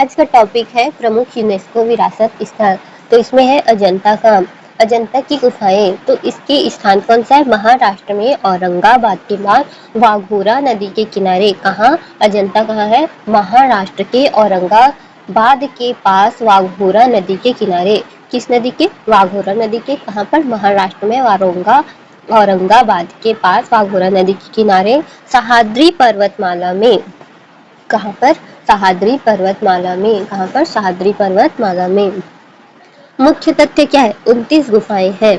आज का टॉपिक है प्रमुख यूनेस्को विरासत स्थल। तो इसमें है अजंता का अजंता की गुफाएं। तो इसके स्थान कौन सा है? महाराष्ट्र में औरंगाबाद के पास वाघोरा नदी के किनारे। कहाँ? अजंता कहाँ है? महाराष्ट्र के औरंगाबाद के पास वाघोरा नदी के किनारे। किस नदी के? वाघोरा नदी के। कहाँ पर? महाराष्ट्र में औरंगाबाद के पास वाघोरा नदी के किनारे सह्याद्री पर्वतमाला में। कहाँ पर? सह्याद्री पर्वतमाला में। कहाँ पर? सह्याद्री पर्वतमाला में। मुख्य तथ्य क्या है? 29 गुफाएं हैं।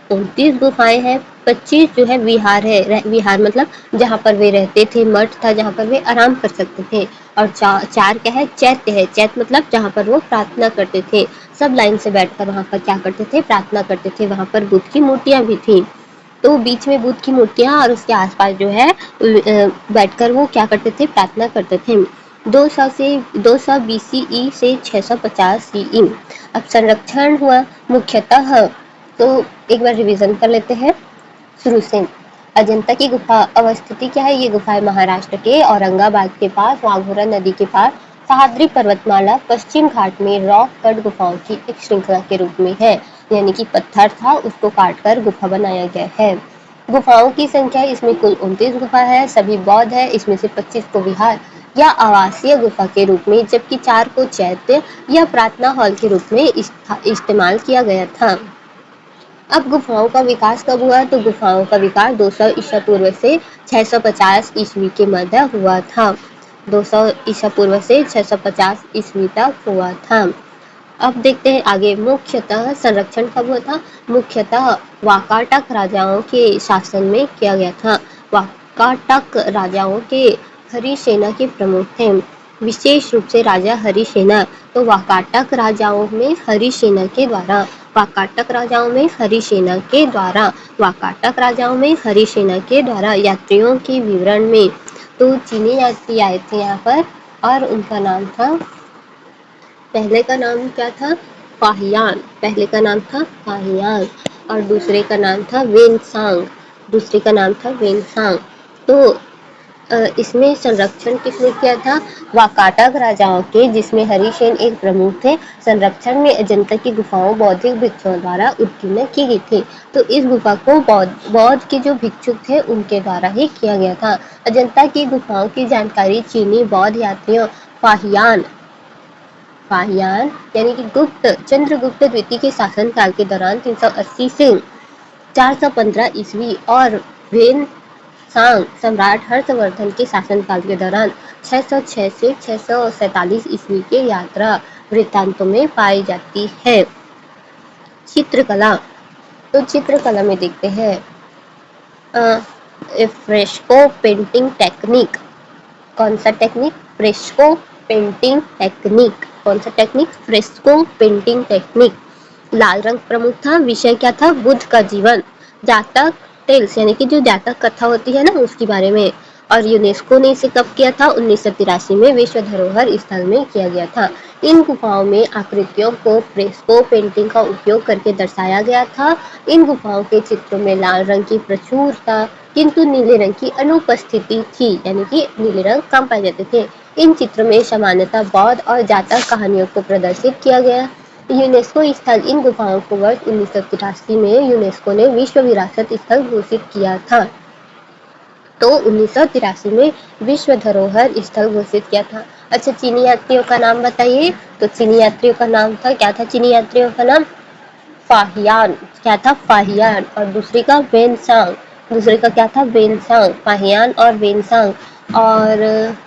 29 गुफाएं हैं। 25 जो है विहार है। विहार मतलब जहाँ पर वे रहते थे, मठ था जहाँ पर वे आराम कर सकते थे। और चार क्या है? चैत्य है। चैत्य मतलब जहाँ पर वो प्रार्थना करते थे। सब लाइन से बैठकर वहाँ पर क्या करते थे? प्रार्थना करते थे। वहाँ पर बुद्ध की मूर्तियां भी थी। तो बीच में बुद्ध की मूर्तियां और उसके आसपास जो है बैठकर वो क्या करते थे? प्रार्थना करते थे। 200 BCE से 650 CE। अब संरक्षण हुआ मुख्यतः। तो एक बार रिवीजन कर लेते हैं शुरू से। अजंता की गुफा अवस्थिति क्या है? ये गुफाएं महाराष्ट्र के औरंगाबाद के पास वाघोरा नदी के पास सह्याद्री पर्वतमाला पश्चिम घाट में रॉक कट गुफाओं की एक श्रृंखला के रूप में है। यानी कि पत्थर था, उसको काटकर गुफा बनाया गया है। गुफाओं की संख्या इसमें कुल 29 गुफा है। सभी बौद्ध है। इसमें से 25 को विहार या आवासीय गुफा के रूप में, जबकि 4 को चैत्य या प्रार्थना हॉल के रूप में इस्तेमाल किया गया था। अब गुफाओं का विकास कब हुआ? तो गुफाओं का विकास 200 ईसा पूर्व से 650 ईस्वी के मध्य हुआ था। 200 ईसा पूर्व से 650 ईस्वी तक हुआ था। अब देखते हैं आगे। मुख्यतः संरक्षण कब हुआ था? मुख्यतः वाकाटक राजाओं के शासन में किया गया था। वाकाटक राजाओं के हरिसेना के प्रमुख थे, विशेष रूप से राजा हरिसेना। तो वाकाटक राजाओं में हरिसेना के द्वारा वाकाटक राजाओं में हरिसेना के द्वारा वाकाटक राजाओं में हरिसेना के द्वारा यात्रियों के विवरण में। तो चीनी यात्री आए थे यहाँ पर और उनका नाम था, पहले का नाम क्या था? फाहियान। पहले का नाम था फाहियान और दूसरे का नाम था वेनसांग। दूसरे का नाम था वेनसांग। तो इसमें संरक्षण किसने किया था? वाकाटक राजाओं के, जिसमें हरिसेन एक प्रमुख थे। संरक्षण में अजंता की गुफाओं बौद्धिक भिक्षुओं द्वारा उत्कीर्ण की गई थी। तो इस गुफा को बौद्ध के जो भिक्षुक थे उनके द्वारा ही किया गया था। अजंता की गुफाओं की जानकारी चीनी बौद्ध यात्रियों फाहियान यानी कि चंद्रगुप्त द्वितीय के शासनकाल के दौरान 380 से 415 ईस्वी और वेनसांग सम्राट हर्षवर्धन के शासनकाल के दौरान 606 से 647 ईस्वी के यात्रा वृत्तांतों में पाई जाती है। चित्रकला। तो चित्रकला में देखते हैं फ्रेस्को पेंटिंग टेक्निक। कौन सा टेक्निक? Fresco painting technique. कौन सा टेक्निक? Fresco painting technique. लाल रंग प्रमुख था। विषय क्या था? बुद्ध का जीवन। जातक टेल्स यानी कि जो जातक कथा होती है ना, उसके बारे में। और यूनेस्को ने इसे कब किया था? 1983 में विश्व धरोहर स्थल में किया गया था। इन गुफाओं में आकृतियों को फ्रेस्को पेंटिंग का उपयोग करके दर्शाया गया था। इन गुफाओं के चित्रों में लाल रंग की प्रचुरता किंतु नीले रंग की अनुपस्थिति थी, यानी कि नीले रंग कम पाए जाते थे। इन चित्रों में सामान्यतः बौद्ध और जातक कहानियों को प्रदर्शित किया गया। यूनेस्को स्थल इन गुफाओं को वर्ष 1983 में यूनेस्को ने विश्व विरासत स्थल घोषित किया था। तो 1983 में विश्व धरोहर स्थल घोषित किया था। अच्छा, चीनी यात्रियों का नाम बताइए। तो चीनी यात्रियों का नाम था, क्या था चीनी यात्रियों का नाम? फाहियान। क्या था? फाहियान। और दूसरे का वेनसांग। दूसरे का क्या था? वेनसांग। फाहियान और वेनसांग। और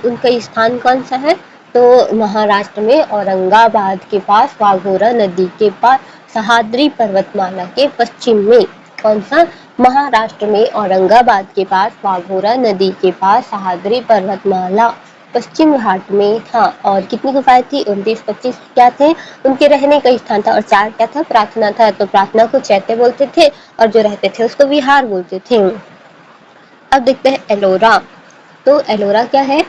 उनका स्थान कौन सा है? तो महाराष्ट्र में औरंगाबाद के पास वाघोरा नदी के पास सह्याद्री पर्वतमाला के पश्चिम में। कौन सा? महाराष्ट्र में औरंगाबाद के पास वाघोरा नदी के पास सह्याद्री पर्वतमाला पश्चिम घाट में था। और कितनी गुफाएं थी? 29। 25 क्या थे? उनके रहने का स्थान था। और 4 क्या था? प्रार्थना था। तो प्रार्थना को चैत्य बोलते थे और जो रहते थे उसको विहार बोलते थे। अब देखते हैं एलोरा। तो एलोरा क्या है?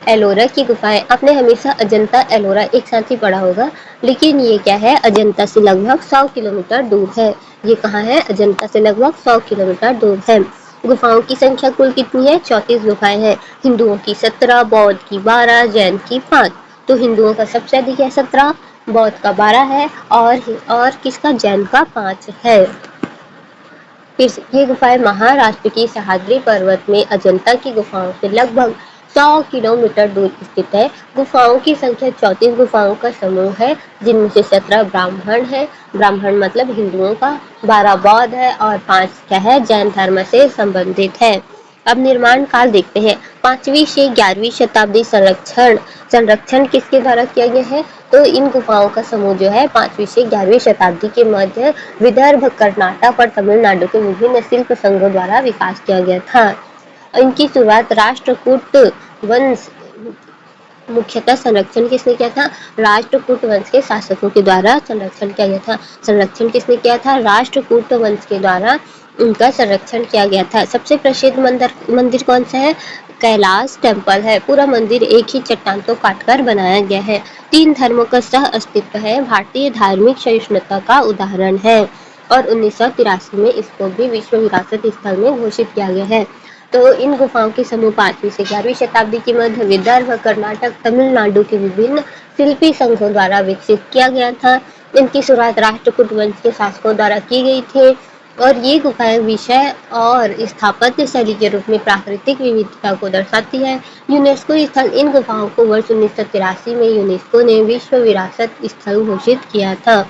एलोरा की गुफाएं। आपने हमेशा अजंता एलोरा एक साथ ही पढ़ा होगा, लेकिन ये क्या है? अजंता से लगभग 100 किलोमीटर दूर है। ये कहाँ है? अजंता से लगभग 100 किलोमीटर दूर है। गुफाओं की संख्या कुल कितनी है? 34 गुफाएं हैं। हिंदुओं की 17, बौद्ध की 12, जैन की 5। तो हिंदुओं का सबसे अधिक है 17, बौद्ध का 12 है और किसका, जैन का 5 है। ये गुफाएं महाराष्ट्र की सह्याद्री पर्वत में अजंता की गुफाओं से लगभग 100 किलोमीटर दूर स्थित है। गुफाओं की संख्या 34 गुफाओं का समूह है, जिनमें से 17 ब्राह्मण है, ब्राह्मण मतलब हिंदुओं का, 12 बौद्ध है और 5 क्या है, जैन धर्म से संबंधित है। अब निर्माण काल देखते हैं। 5वीं से 11वीं शताब्दी संरक्षण संरक्षण किसके द्वारा किया गया है, तो इन गुफाओं का समूह जो है 5वीं से 11वीं शताब्दी के मध्य विदर्भ, कर्नाटक और तमिलनाडु के विभिन्न शिल्प संघों द्वारा विकास किया गया था। इनकी शुरुआत राष्ट्रकूट वंश मुख्यतः संरक्षण किसने किया था, राष्ट्रकूट वंश के शासकों के द्वारा संरक्षण किया गया था। संरक्षण किसने किया था, राष्ट्रकूट वंश के द्वारा उनका संरक्षण किया गया था। सबसे प्रसिद्ध मंदिर कौन सा है, कैलाश टेम्पल है। पूरा मंदिर एक ही चट्टान को काटकर बनाया गया है। 3 धर्मों का सह अस्तित्व है, भारतीय धार्मिक सहिष्णुता का उदाहरण है और 1983 में इसको भी विश्व विरासत स्थल में घोषित किया गया है। तो इन गुफाओं के समूह 5वीं से 11वीं शताब्दी के मध्य विदर्भ, कर्नाटक, तमिलनाडु के विभिन्न शिल्पी संघों द्वारा विकसित किया गया था। इनकी शुरुआत राष्ट्रकूट वंश के शासकों द्वारा की गई थी और ये गुफाएं विषय और स्थापत्य शैली के रूप में प्राकृतिक विविधता को दर्शाती है। यूनेस्को स्थल इन गुफाओं को वर्ष 1983 में यूनेस्को ने विश्व विरासत स्थल घोषित किया था।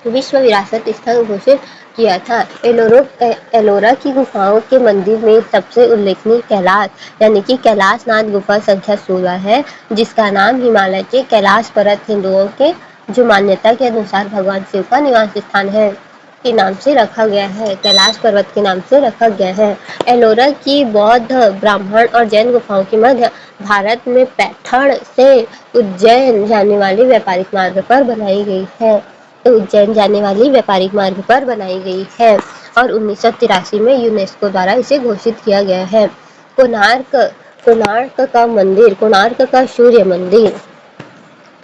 विश्व विरासत स्थल घोषित किया था। एलोरा की गुफाओं के मंदिर में सबसे उल्लेखनीय कैलाश यानी कि कैलाशनाथ गुफा संख्या 16 है, जिसका नाम हिमालय के कैलाश पर्वत हिंदुओं के जो मान्यता के अनुसार भगवान शिव का निवास स्थान है के नाम से रखा गया है, कैलाश पर्वत के नाम से रखा गया है। एलोरा की बौद्ध, ब्राह्मण और जैन गुफाओं के मध्य भारत में पैठण से उज्जैन जाने वाले व्यापारिक मार्ग पर बनाई गई है। उज्जैन जाने वाली व्यापारिक मार्ग पर बनाई गई है और 1983 में यूनेस्को द्वारा इसे घोषित किया गया है। कोणार्क का सूर्य मंदिर,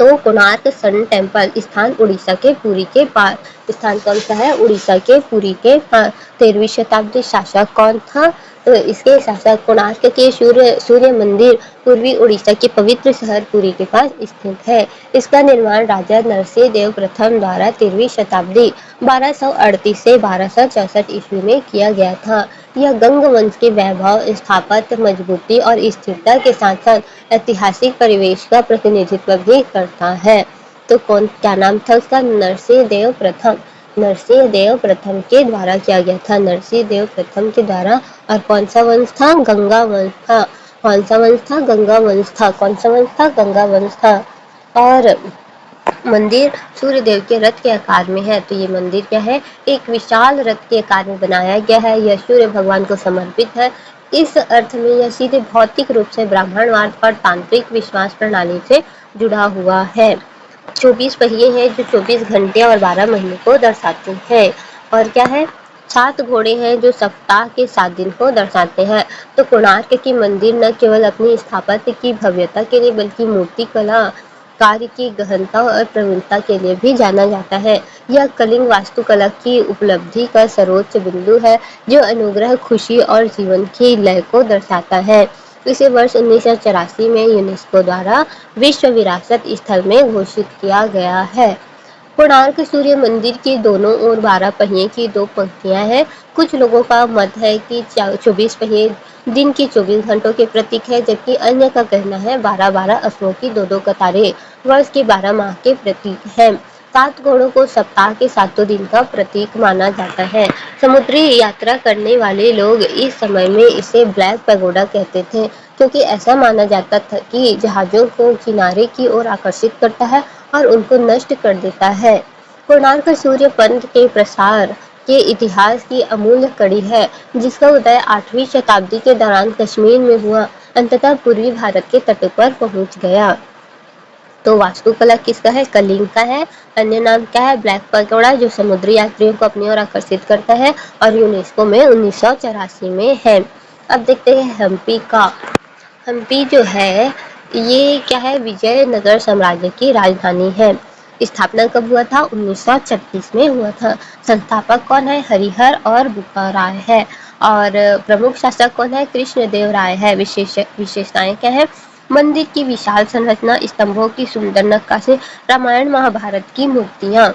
तो कोणार्क सन टेम्पल स्थान उड़ीसा के पुरी के पास, स्थान कौन सा है, उड़ीसा के पुरी के पास। 13वीं शताब्दी शासक कौन था, तो इसके शासक कोणार्क के सूर्य मंदिर पूर्वी उड़ीसा के पवित्र शहर पुरी के पास स्थित है। इसका निर्माण राजा नरसिंह देव प्रथम द्वारा 13वीं शताब्दी 1238 से 1264 ईस्वी में किया गया था। यह गंग वंश के वैभव, स्थापत्य मजबूती और स्थिरता के साथ साथ ऐतिहासिक परिवेश का प्रतिनिधित्व भी करता है। तो क्या नाम था उसका, नरसिंह देव प्रथम के द्वारा किया गया था, नरसिंह देव प्रथम के द्वारा। और कौन सा वंश था, गंगा वंश था। कौन सा वंश था, गंगा वंश था। कौन सा वंश था, गंगा वंश था। और मंदिर सूर्य देव के रथ के आकार में है। तो ये मंदिर क्या है, एक विशाल रथ के आकार में बनाया गया है। यह सूर्य भगवान को समर्पित है। इस अर्थ में यह सीधे भौतिक रूप से ब्राह्मणवाद और तांत्रिक विश्वास प्रणाली से जुड़ा हुआ है। 24 पहिए हैं जो 24 घंटे और 12 महीने को दर्शाते हैं। और क्या है, 7 घोड़े हैं जो सप्ताह के 7 दिन को दर्शाते हैं। तो कोणार्क की मंदिर न केवल अपनी स्थापत्य की भव्यता के लिए बल्कि मूर्ति कला कार्य की गहनता और प्रवीणता के लिए भी जाना जाता है। यह कलिंग वास्तुकला की उपलब्धि का सर्वोच्च बिंदु है जो अनुग्रह, खुशी और जीवन की लय को दर्शाता है। इसे वर्ष 1984 में यूनेस्को द्वारा विश्व विरासत स्थल में घोषित किया गया है। कोणार्क सूर्य मंदिर के दोनों ओर 12 पहिए की 2 पंक्तियां हैं। कुछ लोगों का मत है कि 24 पहिए दिन के 24 घंटों के प्रतीक है, जबकि अन्य का कहना है 12-12 अश्वों की 2-2 कतारें वर्ष के 12 माह के प्रतीक है। 7 घोड़ों को सप्ताह के 7 दिन का प्रतीक माना जाता है। समुद्री यात्रा करने वाले लोग इस समय में इसे ब्लैक पैगोडा कहते थे, क्योंकि ऐसा माना जाता था कि जहाजों को किनारे की ओर आकर्षित करता है और उनको नष्ट कर देता है। कोणार्क सूर्य पंथ के प्रसार के इतिहास की अमूल्य कड़ी है, जिसका उदय 8वीं शताब्दी के दौरान कश्मीर में हुआ, अंततः पूर्वी भारत के तटों पर पहुंच गया। तो वास्तुकला किसका है, कलिंग का है। अन्य नाम क्या है, ब्लैक पैगोडा, जो समुद्री यात्रियों को अपनी ओर आकर्षित करता है और यूनेस्को में 1984 में है। अब देखते हैं हम्पी का। हम्पी जो है ये क्या है, विजयनगर साम्राज्य की राजधानी है। स्थापना कब हुआ था, 1936 में हुआ था। संस्थापक कौन है, हरिहर और बुक्काराय है। और प्रमुख शासक कौन है, कृष्णदेव राय है। विशेषताएं क्या है, मंदिर की विशाल संरचना, स्तंभों की सुंदर नक्काशी, रामायण महाभारत की मूर्तियां।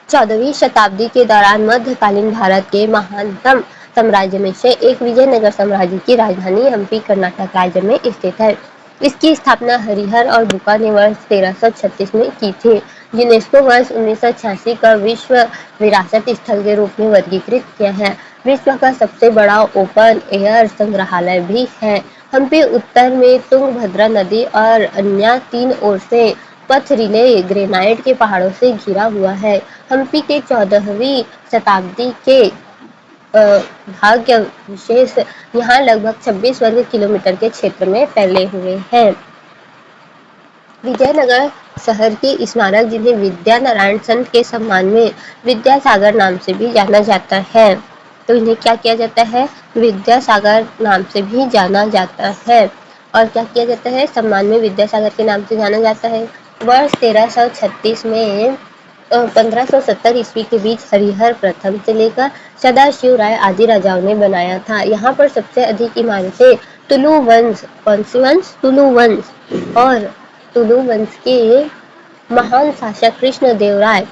14वीं शताब्दी के दौरान मध्यकालीन भारत के महानतम साम्राज्य में से एक विजयनगर साम्राज्य की राजधानी हम्पी कर्नाटक राज्य में स्थित है। इसकी स्थापना हरिहर और बुका ने वर्ष 1336 में की थी। यूनेस्को वर्ष 1986 का विश्व विरासत स्थल के रूप में वर्गीकृत किया है। विश्व का सबसे बड़ा ओपन एयर संग्रहालय भी है। हम्पी उत्तर में तुंगभद्रा नदी और अन्य 3 ओर से पथरीले ग्रेनाइट के पहाड़ों से घिरा हुआ है। हम्पी के 14वीं शताब्दी के भाग्य विशेष यहाँ लगभग 26 वर्ग किलोमीटर के क्षेत्र में फैले हुए हैं। विजयनगर शहर के स्मारक, जिन्हें विद्या नारायण संत के सम्मान में विद्यासागर नाम से भी जाना जाता है, तो इन्हें क्या किया जाता है, विद्यासागर नाम से भी जाना जाता है। और क्या किया जाता है, सम्मान में विद्यासागर के नाम से जाना जाता है। वर्ष 1336 में 1570 ईस्वी के बीच हरिहर प्रथम से लेकर सदाशिव राय आदि राजाओं ने बनाया था। यहाँ पर सबसे अधिक इमारतें तुलु वंश, कौन सी वंश, तुलु वंश, और तुलु वंश के महान शासक कृष्णदेवराय,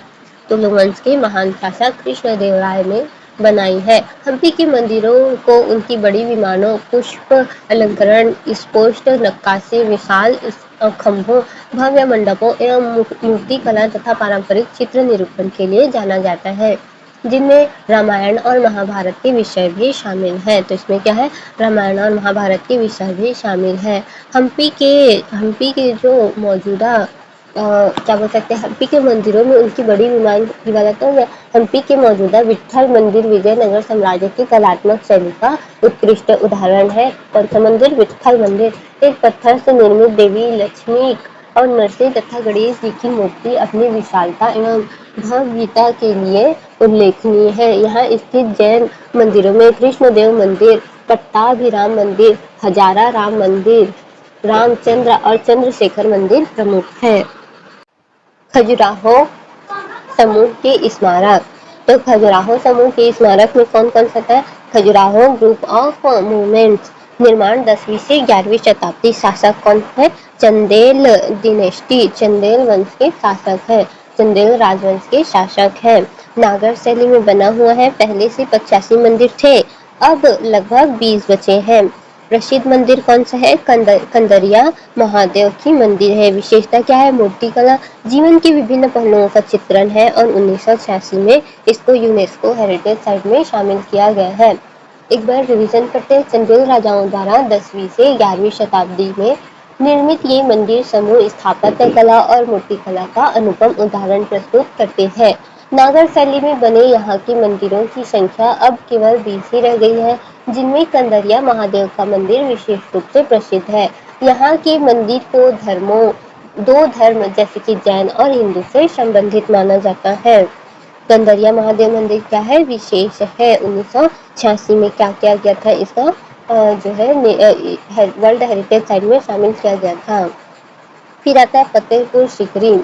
तुलु वंश के महान शासक कृष्णदेवराय ने बनाई है। हम्पी के मंदिरों को उनकी बड़ी विमानों, पुष्प अलंकरण, स्पष्ट नक्काशी, विशाल खंभों, भव्य मंडपों एवं मूर्ति कला तथा पारंपरिक चित्र निरूपण के लिए जाना जाता है, जिनमें रामायण और महाभारत के विषय भी शामिल हैं। तो इसमें क्या है, रामायण और महाभारत के विषय भी शामिल है। हम्पी के जो मौजूदा क्या बोल सकते हैं, हम्पी के मंदिरों में उनकी बड़ी इबादतों में हम्पी के मौजूदा विट्ठल मंदिर विजयनगर साम्राज्य की कलात्मक शैली का उत्कृष्ट उदाहरण है। कौन सा मंदिर, विट्ठल मंदिर। एक पत्थर से निर्मित देवी लक्ष्मी और नरसिंह तथा गणेश जी की मूर्ति अपनी विशालता एवं भव्यता के लिए उल्लेखनीय है। यहाँ स्थित जैन मंदिरों में कृष्णदेव मंदिर, पट्टाभिराम मंदिर, हजारा राम मंदिर, रामचंद्र और चंद्रशेखर मंदिर प्रमुख है। खजुराहो समूह के स्मारक। तो खजुराहो समूह के स्मारक में कौन कौन सा था, खजुराहो ग्रुप ऑफ मूवमेंट्स। निर्माण 10वीं से 11वीं शताब्दी। शासक कौन है, चंदेल डिनेस्टी, चंदेल वंश के शासक है, चंदेल राजवंश के शासक है। नागर शैली में बना हुआ है। पहले से 85 मंदिर थे, अब लगभग 20 बचे हैं। प्रसिद्ध मंदिर कौन सा है, कंदरिया महादेव की मंदिर है। विशेषता क्या है, मूर्ति कला, जीवन के विभिन्न पहलुओं का चित्रण है और 1986 में इसको यूनेस्को हेरिटेज साइट में शामिल किया गया है। एक बार रिवीजन करते हैं। चंदेल राजाओं द्वारा 10वीं से 11वीं शताब्दी में निर्मित ये मंदिर समूह स्थापत्य कला और मूर्ति कला का अनुपम उदाहरण प्रस्तुत करते हैं। नागर शैली में बने यहाँ के मंदिरों की संख्या अब केवल 20 ही रह गई है, जिनमें कंदरिया महादेव का मंदिर विशेष रूप से प्रसिद्ध है। यहाँ के मंदिर को दो धर्म जैसे कि जैन और हिंदू से संबंधित माना जाता है। कंदरिया महादेव मंदिर क्या है, विशेष है। 1986 में क्या किया गया था, इसका जो है वर्ल्ड हेरिटेज साइट में शामिल किया गया था। फिर आता है फतेहपुर सीकरी।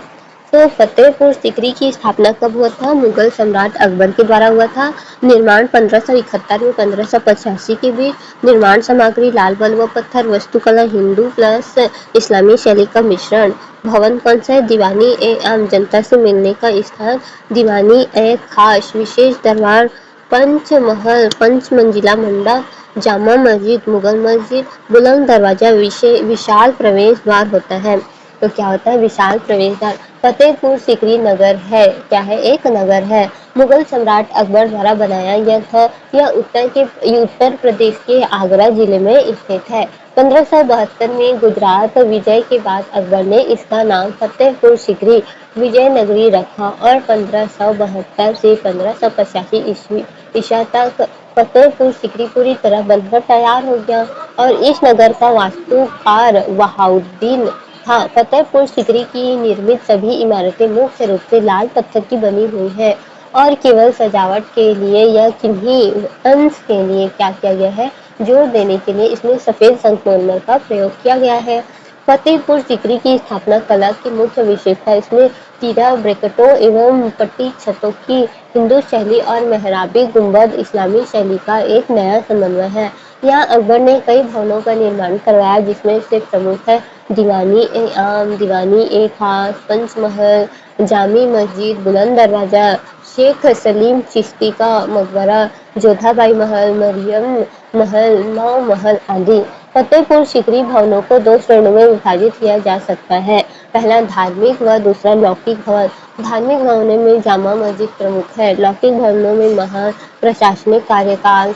तो फतेहपुर सीकरी की स्थापना कब हुआ था, मुगल सम्राट अकबर के द्वारा हुआ था। निर्माण 1571 में 1585 के बीच। निर्माण सामग्री लाल बलुआ पत्थर, वास्तुकला हिंदू प्लस इस्लामी शैली का मिश्रण। भवन कौन सा है, दीवानी ए आम जनता से मिलने का स्थान, दीवानी ए खास, विशेष दरबार, पंचमहल, 5 मंजिला मंडप, जामा मस्जिद, मुगल मस्जिद, बुलंद दरवाजा, विशाल प्रवेश द्वार होता है। तो क्या होता है, विशाल प्रवेश द्वार। फतेहपुर सीकरी नगर है, क्या है, एक नगर है। मुगल सम्राट अकबर द्वारा बनाया गया था। यह उत्तर प्रदेश के आगरा जिले में स्थित है। 1572 में गुजरात विजय के बाद अकबर ने इसका नाम फतेहपुर सीकरी विजयनगरी रखा और 1572 से 1585 ईसा तक फतेहपुर सीकरी पूरी तरह बनकर तैयार हो गया और इस नगर का वास्तुकार वहाउद्दीन था। फतेहपुर सीकरी की निर्मित सभी इमारतें मुख्य रूप से लाल पत्थर की बनी हुई है और केवल सजावट के लिए या किन्हीं अंश के लिए क्या किया गया है, जोर देने के लिए इसमें सफेद संगमरमर का प्रयोग किया गया है। फतेहपुर सीकरी की स्थापना कला की मुख्य विशेषता इसमें तीरा ब्रैकेटों एवं पट्टी छतों की हिंदू शैली और मेहराबी गुंबद इस्लामी शैली का एक नया समन्वय है। यहाँ अकबर ने कई भवनों का निर्माण करवाया, जिसमें से प्रमुख है दीवानी-ए-आम, दीवानी-ए-खास, पंचमहल, जामी मस्जिद, बुलंद दरवाजा, शेख सलीम चिश्ती का मकबरा, जोधाबाई महल, मरियम महल, नौ महल आदि। फतेहपुर सीकरी भवनों को दो श्रेणियों में विभाजित किया जा सकता है। पहला धार्मिक व दूसरा लौकिक भवन। धार्मिक भवनों में जामा मस्जिद प्रमुख है। लौकिक भवनों में महान प्रशासनिक कार्यकाल,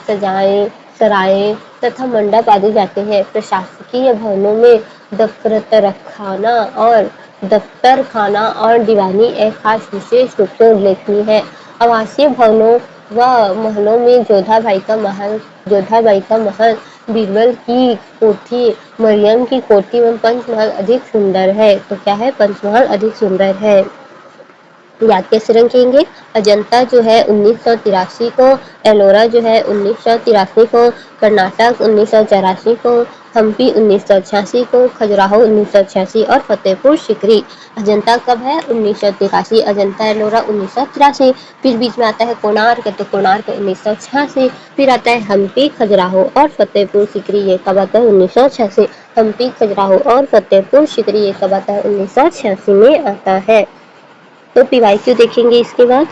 सराय तथा मंडप आदि जाते हैं। प्रशासकीय भवनों में दफ्तरखाना और दीवानी-ए-खास विशेष रूप से उल्लेखनीय है। आवासीय भवनों व महलों में जोधाबाई का महल, बीरबल की कोठी, मरियम की कोठी एवं पंचमहल अधिक सुंदर है। तो क्या है, पंचमहल अधिक सुंदर है। याद कैसे रखेंगे, अजंता जो है 1983 को, एलोरा जो है 1983 को, कर्नाटक 1984 को, हम्पी 1986 को, खजुराहो 1986 और फतेहपुर सीकरी। अजंता कब है, 1983, अजंता एलोरा 1983, फिर बीच में आता है कोणार्क, तो कोणार्क 1986, फिर आता है हम्पी, खजुराहो और फतेहपुर सीकरी, ये कब आता है 1986। हम्पी, खजुराहो और फतेहपुर सीकरी ये कब आता है 1986 में आता है। तो पीवाईक्यू देखेंगे इसके बाद।